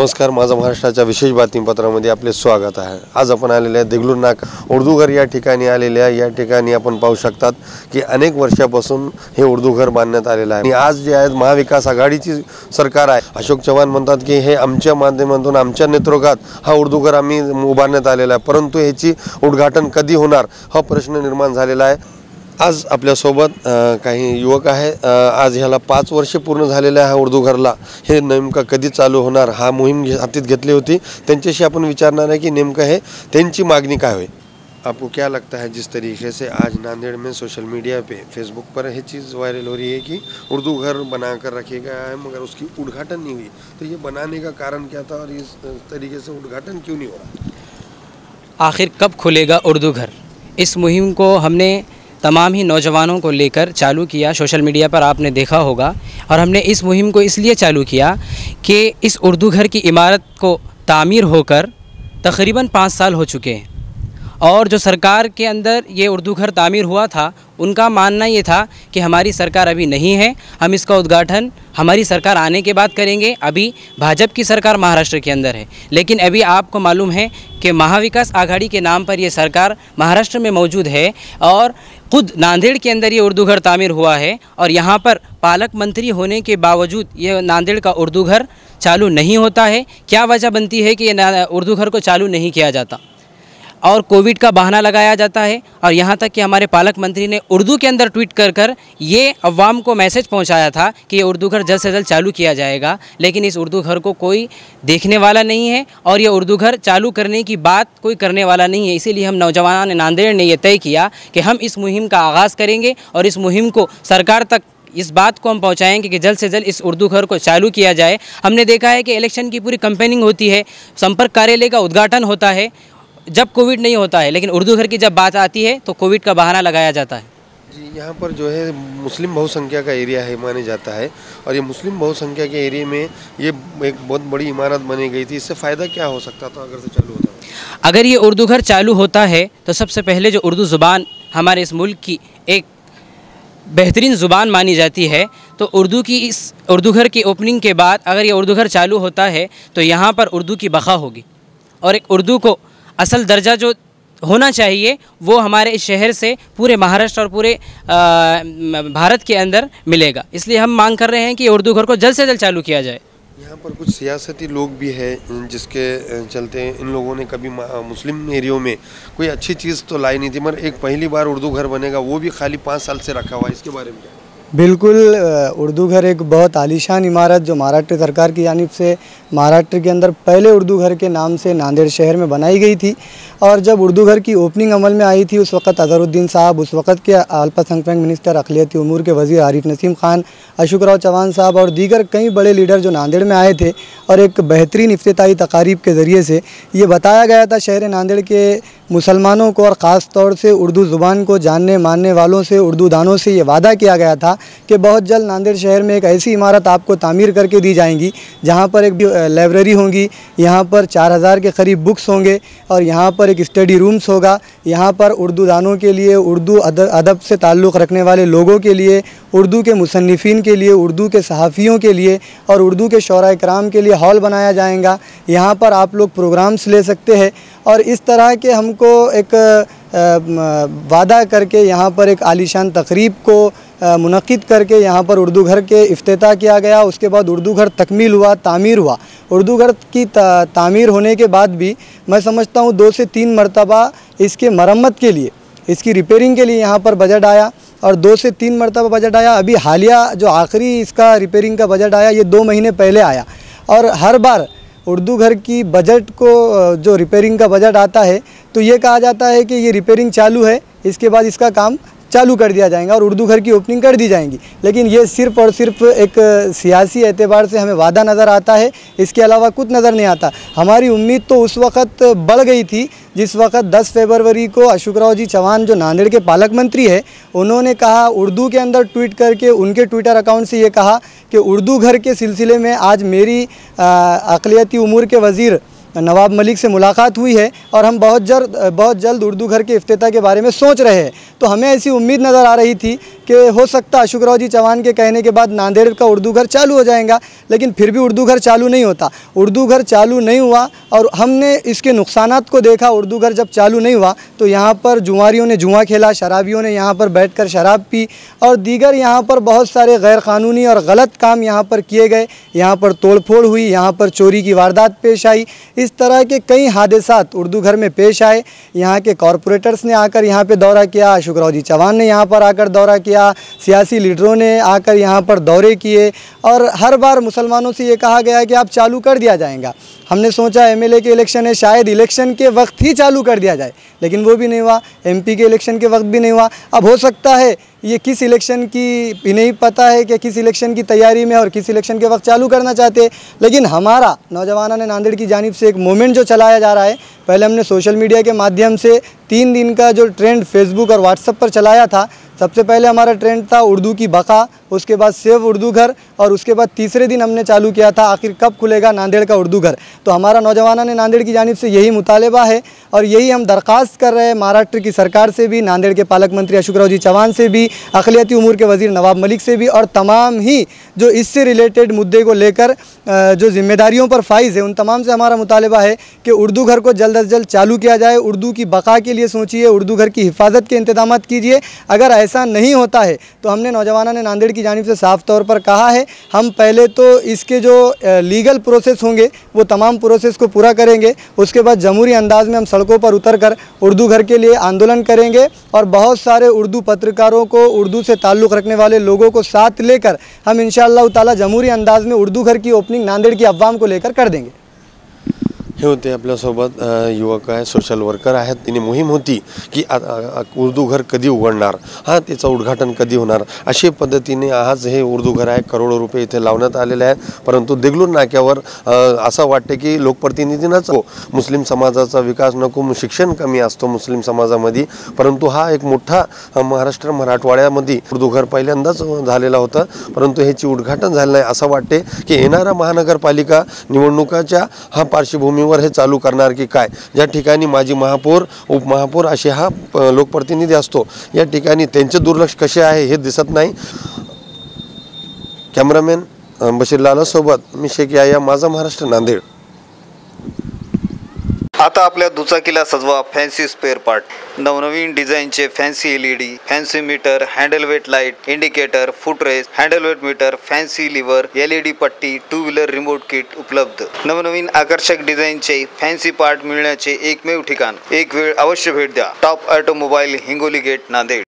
नमस्कार, माझा महाराष्ट्राच्या विशेष बातमीपत्रामध्ये आपले स्वागत आहे। आज आपण आलेले आहे देगलूर नाका उर्दू घर या ठिकाणी आलेले आहे। या ठिकाणी आपण पाहू शकतात की अनेक वर्षापासून हे उर्दू घर बांधण्यात आलेलं आहे आणि आज जे आहे महाविकास आघाडीची सरकार आहे। अशोक चव्हाण म्हणतात की हे आमच्या माध्यमातून आमच्या नेतृत्वात हा उर्दू घर आम्ही उभारण्यात आलेला आहे, परंतु याची उद्घाटन कधी होणार हा प्रश्न निर्माण झालेला आहे। आज आपल्या सोबत काही युवक आहे। आज ह्याला 5 वर्ष पूर्ण झालेले आहे उर्दू घरला। हे नेमका कधी चालू होणार हा मोहीम हातीत घेतली होती। त्यांच्याशी आपण विचारणार है कि नेमका है त्यांची मागणी काय होय। आपको क्या लगता है जिस तरीके से आज नांदेड़ में सोशल मीडिया पे फेसबुक पर ये चीज़ वायरल हो रही है कि उर्दू घर बनाकर रखे गया है मगर उसकी उद्घाटन नहीं हुई, तो ये बनाने का कारण क्या था और इस तरीके से उद्घाटन क्यों नहीं हो रहा? आखिर कब खुलेगा उर्दू घर? इस मुहिम को हमने तमाम ही नौजवानों को लेकर चालू किया। सोशल मीडिया पर आपने देखा होगा और हमने इस मुहिम को इसलिए चालू किया कि इस उर्दू घर की इमारत को तामीर होकर तकरीबन 5 साल हो चुके हैं और जो सरकार के अंदर ये उर्दू घर तामीर हुआ था उनका मानना ये था कि हमारी सरकार अभी नहीं है, हम इसका उद्घाटन हमारी सरकार आने के बाद करेंगे। अभी भाजपा की सरकार महाराष्ट्र के अंदर है, लेकिन अभी आपको मालूम है कि महाविकास आघाड़ी के नाम पर ये सरकार महाराष्ट्र में मौजूद है और खुद नांदेड़ के अंदर ये उर्दू घर तामीर हुआ है और यहाँ पर पालक मंत्री होने के बावजूद ये नांदेड़ का उर्दू घर चालू नहीं होता है। क्या वजह बनती है कि ये उर्दू घर को चालू नहीं किया जाता और कोविड का बहाना लगाया जाता है और यहाँ तक कि हमारे पालक मंत्री ने उर्दू के अंदर ट्वीट कर ये अवाम को मैसेज पहुँचाया था कि ये उर्दू घर जल्द से जल्द चालू किया जाएगा, लेकिन इस उर्दू घर को कोई देखने वाला नहीं है और ये उर्दू घर चालू करने की बात कोई करने वाला नहीं है। इसीलिए हम नौजवान नांदेड़ ने यह तय किया कि हम इस मुहिम का आगाज़ करेंगे और इस मुहिम को सरकार तक इस बात को हम पहुंचाएंगे कि जल्द से जल्द इस उर्दू घर को चालू किया जाए। हमने देखा है कि इलेक्शन की पूरी कैंपेनिंग होती है, संपर्क कार्यालय का उद्घाटन होता है जब कोविड नहीं होता है, लेकिन उर्दू घर की जब बात आती है तो कोविड का बहाना लगाया जाता है। जी, यहाँ पर जो है मुस्लिम बहुसंख्या का एरिया है माने जाता है और ये मुस्लिम बहुसंख्या के एरिया में ये एक बहुत बड़ी इमारत बनी गई थी। इससे फ़ायदा क्या हो सकता था अगर से चालू होता? अगर ये उर्दू घर चालू होता है तो सबसे पहले जो उर्दू ज़ुबान हमारे इस मुल्क की एक बेहतरीन ज़ुबान मानी जाती है, तो उर्दू की इस उर्दू घर की ओपनिंग के बाद अगर ये उर्दू घर चालू होता है तो यहाँ पर उर्दू की बक़ा होगी और एक उर्दू को असल दर्जा जो होना चाहिए वो हमारे इस शहर से पूरे महाराष्ट्र और पूरे भारत के अंदर मिलेगा। इसलिए हम मांग कर रहे हैं कि उर्दू घर को जल्द से जल्द चालू किया जाए। यहाँ पर कुछ सियासती लोग भी हैं जिसके चलते इन लोगों ने कभी मुस्लिम एरियो में कोई अच्छी चीज़ तो लाई नहीं थी, मगर एक पहली बार उर्दू घर बनेगा वो भी खाली 5 साल से रखा हुआ है। इसके बारे में क्या? बिल्कुल, उर्दू घर एक बहुत आलीशान इमारत जो महाराष्ट्र सरकार की जानिब से महाराष्ट्र के अंदर पहले उर्दू घर के नाम से नांदेड़ शहर में बनाई गई थी और जब उर्दू घर की ओपनिंग अमल में आई थी उस वक़्त अज़हरुद्दीन साहब, उस वक़्त के अल्पसंख्यक मिनिस्टर अक़लियती उमूर के वज़ीर आरिफ नसीम ख़ान, अशोक चव्हाण साहब और दीगर कई बड़े लीडर जो नांदेड़ में आए थे और एक बेहतरीन इफ्तिताही तकारीब के ज़रिए से ये बताया गया था शहर नांदेड़ के मुसलमानों को और ख़ास तौर से उर्दू ज़ुबान को जानने मानने वालों से, उर्दू दानों से ये वादा किया गया था कि बहुत जल्द नांदेड़ शहर में एक ऐसी इमारत आपको तामीर करके दी जाएंगी जहाँ पर एक लाइब्रेरी होंगी, यहाँ पर 4000 के करीब बुक्स होंगे और यहाँ पर एक स्टडी रूम्स होगा। यहाँ पर उर्दू दानों के लिए, उर्दू अदब से ताल्लुक़ रखने वाले लोगों के लिए, उर्दू के मुसन्निफ़ीन के लिए, उर्दू के सहाफ़ियों के लिए और उर्दू के शोरा कराम के लिए हॉल बनाया जाएगा। यहाँ पर आप लोग प्रोग्राम्स ले सकते हैं और इस तरह के हमको एक वादा करके यहाँ पर एक आलीशान तकरीब को मुनक़िद करके यहाँ पर उर्दू घर के इफ्तिताह किया गया। उसके बाद उर्दू घर तकमील हुआ, तामीर हुआ। उर्दू घर की तामीर होने के बाद भी मैं समझता हूँ 2 से 3 मरतबा इसके मरम्मत के लिए, इसकी रिपेयरिंग के लिए यहाँ पर बजट आया और 2 से 3 मरतबा बजट आया। अभी हालिया जो आखिरी इसका रिपेयरिंग का बजट आया ये 2 महीने पहले आया और हर बार उर्दू घर की बजट को जो रिपेयरिंग का बजट आता है तो ये कहा जाता है कि ये रिपेयरिंग चालू है, इसके बाद इसका काम चालू कर दिया जाएगा और उर्दू घर की ओपनिंग कर दी जाएंगी। लेकिन ये सिर्फ़ और सिर्फ एक सियासी एतबार से हमें वादा नज़र आता है, इसके अलावा कुछ नज़र नहीं आता। हमारी उम्मीद तो उस वक़्त बढ़ गई थी जिस वक़्त 10 फरवरी को अशोक चव्हाण जो नांदेड़ के पालक मंत्री है उन्होंने कहा, उर्दू के अंदर ट्वीट करके उनके ट्विटर अकाउंट से ये कहा कि उर्दू घर के सिलसिले में आज मेरी अक़लियती उमूर के वज़ीर नवाब मलिक से मुलाकात हुई है और हम बहुत जल्द उर्दू घर के इफ्तिताह के बारे में सोच रहे हैं। तो हमें ऐसी उम्मीद नज़र आ रही थी कि हो सकता है अशोक राव जी चौहान के कहने के बाद नांदेड़ का उर्दू घर चालू हो जाएगा, लेकिन फिर भी उर्दू घर चालू नहीं होता। उर्दू घर चालू नहीं हुआ और हमने इसके नुकसानात को देखा। उर्दू घर जब चालू नहीं हुआ तो यहाँ पर जुआरियों ने जुआ खेला, शराबियों ने यहाँ पर बैठकर शराब पी और दीगर यहाँ पर बहुत सारे गैर कानूनी और गलत काम यहाँ पर किए गए। यहाँ पर तोड़फोड़ हुई, यहाँ पर चोरी की वारदात पेश आई। इस तरह के कई हादसात उर्दू घर में पेश आए। यहाँ के कॉरपोरेटर्स ने आकर यहाँ पे दौरा किया, अशोक राव जी चौहान ने यहाँ पर आकर दौरा किया, सियासी लीडरों ने आकर यहाँ पर दौरे किए और हर बार मुसलमानों से ये कहा गया कि आप चालू कर दिया जाएगा। हमने सोचा एमएलए के इलेक्शन है, शायद इलेक्शन के वक्त ही चालू कर दिया जाए, लेकिन वो भी नहीं हुआ। एमपी के इलेक्शन के वक्त भी नहीं हुआ। अब हो सकता है ये किस इलेक्शन की भी नहीं पता है कि किस इलेक्शन की तैयारी में और किस इलेक्शन के वक्त चालू करना चाहते हैं, लेकिन हमारा नौजवानों ने नांदेड़ की जानिब से एक मूवमेंट जो चलाया जा रहा है, पहले हमने सोशल मीडिया के माध्यम से 3 दिन का जो ट्रेंड फेसबुक और व्हाट्सएप पर चलाया था। सबसे पहले हमारा ट्रेंड था उर्दू की बका, उसके बाद सेव उर्दू घर और उसके बाद तीसरे दिन हमने चालू किया था आखिर कब खुलेगा नांदेड़ का उर्दू घर। तो हमारा नौजवानों ने नांदेड़ की जानिब से यही मुतालबा है और यही हम दरख्वास्त कर रहे हैं महाराष्ट्र की सरकार से भी, नांदेड़ के पालक मंत्री अशोक राव जी चौहान से भी, अक़लियती उमूर के वज़ीर नवाब मलिक से भी और तमाम ही जो इससे रिलेटेड मुद्दे को लेकर जो जिम्मेदारियों पर फाइज है उन तमाम से हमारा मुतालबा है कि उर्दू घर को जल्द अज जल्द चालू किया जाए। उर्दू की बका के लिए सोचिए, उर्दू घर की हिफाजत के इंतजाम कीजिए। अगर ऐसा नहीं होता है तो हमने नौजवानों ने नांदेड़ की जानिब से साफ़ तौर पर कहा है, हम पहले तो इसके जो लीगल प्रोसेस होंगे वो तमाम प्रोसेस को पूरा करेंगे, उसके बाद जमहूरी अंदाज में हम सड़कों पर उतर कर उर्दू घर के लिए आंदोलन करेंगे और बहुत सारे उर्दू पत्रकारों को, उर्दू से ताल्लुक़ रखने वाले लोगों को साथ लेकर हम इंशाअल्लाह ताला जमहूरी अंदाज में उर्दू घर की ओपनिंग नांदेड़ की अवाम को लेकर कर देंगे। हे होते आपल्यासोबत युवक आहे, सोशल वर्कर आहेत. तिने मोहीम होती की उर्दू घर कधी उघडणार, हां त्याचं उद्घाटन कधी होणार, अशा पद्धतीने आज हे उर्दू घर आहे. करोडो रुपये इथे लावण्यात आलेले आहेत. परंतु देगलूर नाक्यावर असं वाटते की लोकप्रतिनिधींनाच मुस्लिम समाजाचा विकास नको, शिक्षण कमी असतो मुस्लिम समाजामध्ये, परंतु हा एक मोठा महाराष्ट्र मराठवाड्यामध्ये उर्दू घर पहिल्यांदाच झालेला होता, परंतु ह्याची उद्घाटन झालं नाही. असं वाटते की येणारा महानगरपालिका निवडणुकाच्या हा पार्श्वभूमीवर हे चालू करणार की काय. ज्या ठिकाणी माजी महापौर, उपमहापौर असे हा लोकप्रतिनिधी असतो, या ठिकाणी त्यांचे दुर्लक्ष कसे आहे हे दिसत नाही. कॅमेरामॅन बशीर लाला सोबत मी शेख याया, माझा महाराष्ट्र, नांदेड. आता आपल्या दुचाकीला सजवा फॅन्सी स्पेअर पार्ट. नवनवीन डिझाईनचे fancy LED, fancy meter, handle weight light, indicator, foot rest, handle weight meter, fancy lever, LED पट्टी, 2 व्हीलर रिमोट किट उपलब्ध. नवनवीन आकर्षक डिझाईनचे फॅन्सी पार्ट मिळण्याचे एकमेव ठिकाण. एक वेळ अवश्य भेट द्या. Top automobile, Hingoli gate, Nanded.